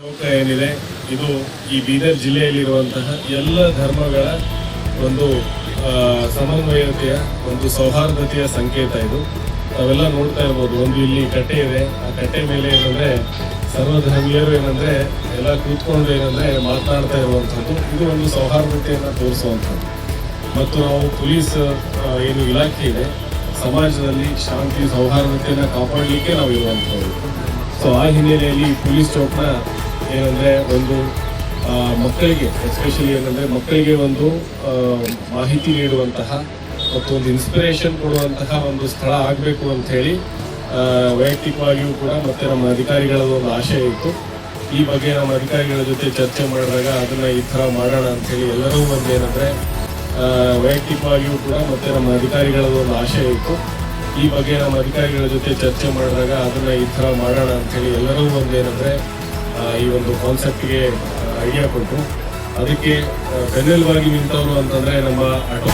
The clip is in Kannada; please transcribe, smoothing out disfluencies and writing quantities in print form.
ಏನಿದೆ ಇದು ಈ ಬೀದರ್ ಜಿಲ್ಲೆಯಲ್ಲಿರುವಂತಹ ಎಲ್ಲ ಧರ್ಮಗಳ ಒಂದು ಸಮನ್ವಯತೆಯ ಒಂದು ಸೌಹಾರ್ದತೆಯ ಸಂಕೇತ ಇದು. ನಾವೆಲ್ಲ ನೋಡ್ತಾ ಇರ್ಬೋದು. ಒಂದು ಇಲ್ಲಿ ಕಟ್ಟೆ ಇದೆ, ಆ ಕಟ್ಟೆ ಮೇಲೆ ಏನಂದ್ರೆ ಸರ್ವಧರ್ಮೀಯರು ಏನಂದ್ರೆ ಎಲ್ಲ ಕೂತ್ಕೊಂಡು ಏನಂದ್ರೆ ಮಾತನಾಡ್ತಾ ಇರುವಂಥದ್ದು. ಇದು ಒಂದು ಸೌಹಾರ್ದತೆಯನ್ನು ತೋರಿಸುವಂಥದ್ದು. ಮತ್ತು ನಾವು ಪೊಲೀಸ್ ಏನು ಇಲಾಖೆ ಇದೆ, ಸಮಾಜದಲ್ಲಿ ಶಾಂತಿ ಸೌಹಾರ್ದತೆಯನ್ನು ಕಾಪಾಡಲಿಕ್ಕೆ ನಾವು ಇರುವಂಥದ್ದು. ಸೊ ಆ ಹಿನ್ನೆಲೆಯಲ್ಲಿ ಪೊಲೀಸ್ ಚೌಕ್ನ ಏನಂದರೆ ಒಂದು ಮಕ್ಕಳಿಗೆ ಎಸ್ಪೆಷಲಿ ಏನಂದರೆ ಮಕ್ಕಳಿಗೆ ಒಂದು ಮಾಹಿತಿ ನೀಡುವಂತಹ ಮತ್ತು ಒಂದು ಇನ್ಸ್ಪಿರೇಷನ್ ಕೊಡುವಂತಹ ಒಂದು ಸ್ಥಳ ಆಗಬೇಕು ಅಂಥೇಳಿ ವೈಯಕ್ತಿಕವಾಗಿಯೂ ಕೂಡ ಮತ್ತು ನಮ್ಮ ಅಧಿಕಾರಿಗಳ ಒಂದು ಆಶಯ ಇತ್ತು. ಈ ಬಗ್ಗೆ ನಮ್ಮ ಅಧಿಕಾರಿಗಳ ಜೊತೆ ಚರ್ಚೆ ಮಾಡಿದಾಗ ಅದನ್ನು ಈ ಥರ ಮಾಡೋಣ ಅಂಥೇಳಿ ಎಲ್ಲರೂ ಒಂದು ಏನಂದರೆ ವೈಯಕ್ತಿಕವಾಗಿಯೂ ಕೂಡ ಮತ್ತು ನಮ್ಮ ಅಧಿಕಾರಿಗಳ ಒಂದು ಆಶಯ ಇತ್ತು. ಈ ಬಗ್ಗೆ ನಮ್ಮ ಅಧಿಕಾರಿಗಳ ಜೊತೆ ಚರ್ಚೆ ಮಾಡಿದಾಗ ಅದನ್ನು ಈ ಥರ ಮಾಡೋಣ ಅಂಥೇಳಿ ಎಲ್ಲರೂ ಒಂದು ಏನಂದರೆ ಈ ಒಂದು ಕಾನ್ಸೆಪ್ಟ್ಗೆ ಐಡಿಯಾ ಕೊಟ್ಟರು. ಅದಕ್ಕೆ ಬೆನ್ನೆಲುಬಾಗಿ ನಿಂತವರು ಅಂತಂದರೆ ನಮ್ಮ ಆಟೋ